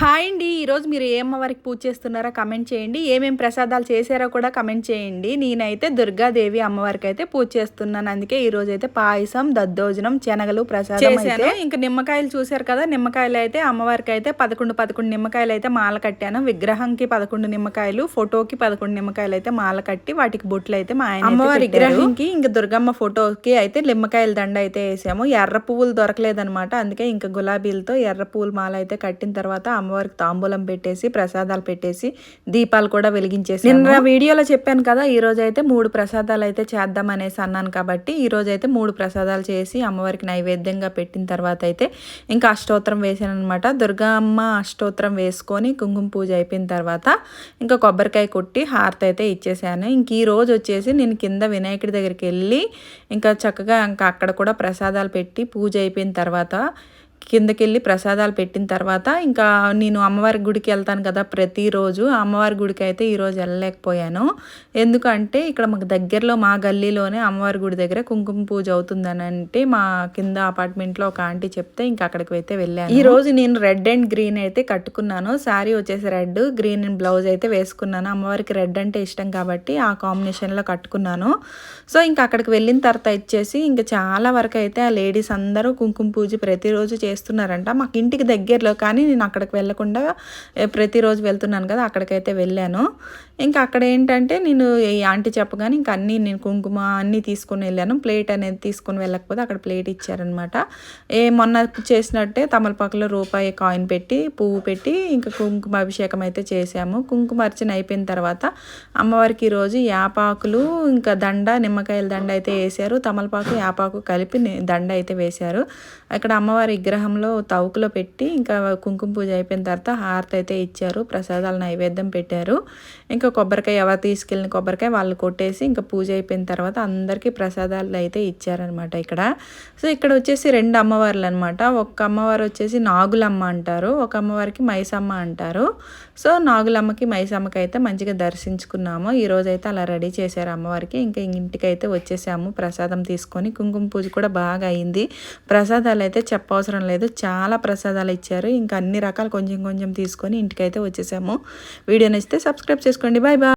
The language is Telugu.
హాయ్ అండి. ఈరోజు మీరు ఏ అమ్మవారికి పూజ చేస్తున్నారో కమెంట్ చేయండి. ఏమేమి ప్రసాదాలు చేశారో కూడా కమెంట్ చేయండి. నేనైతే దుర్గాదేవి అమ్మవారికి అయితే పూజ చేస్తున్నాను. అందుకే ఈరోజు అయితే పాయసం, దద్దోజనం, శనగలు ప్రసాదం చేశాను. ఇంకా నిమ్మకాయలు చూశారు కదా, నిమ్మకాయలు అయితే అమ్మవారికి అయితే 11 నిమ్మకాయలు అయితే మాల కట్టాను. విగ్రహంకి 11 నిమ్మకాయలు, ఫోటోకి 11 నిమ్మకాయలు అయితే మాల కట్టి వాటికి బొట్లు అయితే మా ఆయన అమ్మవారి విగ్రహంకి ఇంకా దుర్గమ్మ ఫోటోకి అయితే నిమ్మకాయల దండ అయితే వేసాము. ఎర్ర పువ్వులు దొరకలేదనమాట, అందుకే ఇంకా గులాబీలతో ఎర్ర పువ్వుల మాల అయితే కట్టిన తర్వాత అమ్మవారికి తాంబూలం పెట్టేసి ప్రసాదాలు పెట్టేసి దీపాలు కూడా వెలిగించేసి నిన్న వీడియోలో చెప్పాను కదా, ఈ రోజు అయితే 3 ప్రసాదాలు అయితే చేద్దాం అనేసి అన్నాను. కాబట్టి ఈ రోజు అయితే 3 ప్రసాదాలు చేసి అమ్మవారికి నైవేద్యంగా పెట్టిన తర్వాత అయితే ఇంకా అష్టోత్తరం వేసాను అనమాట. దుర్గమ్మ అష్టోత్తరం వేసుకొని కుంకుమ పూజ అయిపోయిన తర్వాత ఇంకా కొబ్బరికాయ కొట్టి హారతి అయితే ఇచ్చేసాను. ఇంక ఈ రోజు వచ్చేసి నేను కింద వినాయకుడి దగ్గరికి వెళ్ళి ఇంకా చక్కగా ఇంకా అక్కడ కూడా ప్రసాదాలు పెట్టి పూజ అయిపోయిన తర్వాత కిందకి వెళ్ళి ప్రసాదాలు పెట్టిన తర్వాత ఇంకా నేను అమ్మవారి గుడికి వెళ్తాను కదా ప్రతిరోజు. అమ్మవారి గుడికి అయితే ఈరోజు వెళ్ళలేకపోయాను. ఎందుకంటే ఇక్కడ మాకు దగ్గరలో మా గల్లీలోనే అమ్మవారి గుడి దగ్గర కుంకుమ పూజ అవుతుందని అంటే మా కింద అపార్ట్మెంట్లో ఒక ఆంటీ చెప్తే ఇంకా అక్కడికి అయితే వెళ్ళాను. ఈ రోజు నేను రెడ్ అండ్ గ్రీన్ అయితే కట్టుకున్నాను. శారీ వచ్చేసి రెడ్, గ్రీన్ అండ్ బ్లౌజ్ అయితే వేసుకున్నాను. అమ్మవారికి రెడ్ అంటే ఇష్టం కాబట్టి ఆ కాంబినేషన్లో కట్టుకున్నాను. సో ఇంకా అక్కడికి వెళ్ళిన తర్వాత ఇచ్చేసి ఇంకా చాలా వరకు అయితే ఆ లేడీస్ అందరూ కుంకుమ పూజ ప్రతిరోజు చేస్తున్నారంట. మాకు ఇంటికి దగ్గరలో, కానీ నేను అక్కడికి వెళ్ళకుండా ప్రతిరోజు వెళ్తున్నాను కదా, అక్కడికైతే వెళ్ళాను. ఇంకా అక్కడ ఏంటంటే నేను ఈ ఆంటీ చెప్పగానే ఇంకా అన్నీ నేను కుంకుమ అన్నీ తీసుకొని వెళ్ళాను. ప్లేట్ అనేది తీసుకొని వెళ్ళకపోతే అక్కడ ప్లేట్ ఇచ్చారనమాట. మొన్న చేసినట్టే తమలపాకులో రూపాయి కాయిన్ పెట్టి పువ్వు పెట్టి ఇంకా కుంకుమ అభిషేకం అయితే చేసాము. కుంకుమ అర్చన అయిపోయిన తర్వాత అమ్మవారికి ఈరోజు యాపాకులు ఇంకా దండ, నిమ్మకాయల దండ అయితే వేశారు. తమలపాకు యాపాకు కలిపి దండ అయితే వేశారు. అక్కడ అమ్మవారి విగ్రహంలో తవుకులో పెట్టి ఇంకా కుంకుమ పూజ అయిపోయిన తర్వాత హారతి అయితే ఇచ్చారు. ప్రసాదాలు నైవేద్యం పెట్టారు. ఇంకా కొబ్బరికాయ ఎవరు తీసుకెళ్ళిన కొబ్బరికాయ వాళ్ళు కొట్టేసి ఇంకా పూజ అయిపోయిన తర్వాత అందరికీ ప్రసాదాలు అయితే ఇచ్చారనమాట ఇక్కడ. సో ఇక్కడ వచ్చేసి 2 అమ్మవార్లు అనమాట. ఒక అమ్మవారు వచ్చేసి నాగులమ్మ అంటారు, ఒక అమ్మవారికి మైసమ్మ అంటారు. సో నాగులమ్మకి మైసమ్మకి అయితే మంచిగా దర్శించుకున్నాము. ఈరోజు అయితే అలా రెడీ చేశారు అమ్మవారికి. ఇంకా ఇంటికి అయితే వచ్చేసాము ప్రసాదం తీసుకొని. కుంకుమ పూజ కూడా బాగా అయింది. ప్రసాదాలు అయితే చెప్పవసరం లేదు, చాలా ప్రసాదాలు ఇచ్చారు. ఇంకా అన్ని రకాలు కొంచెం కొంచెం తీసుకొని ఇంటికైతే వచ్చేసాము. వీడియో నచ్చితే సబ్స్క్రైబ్ చేసుకోండి. Bye bye.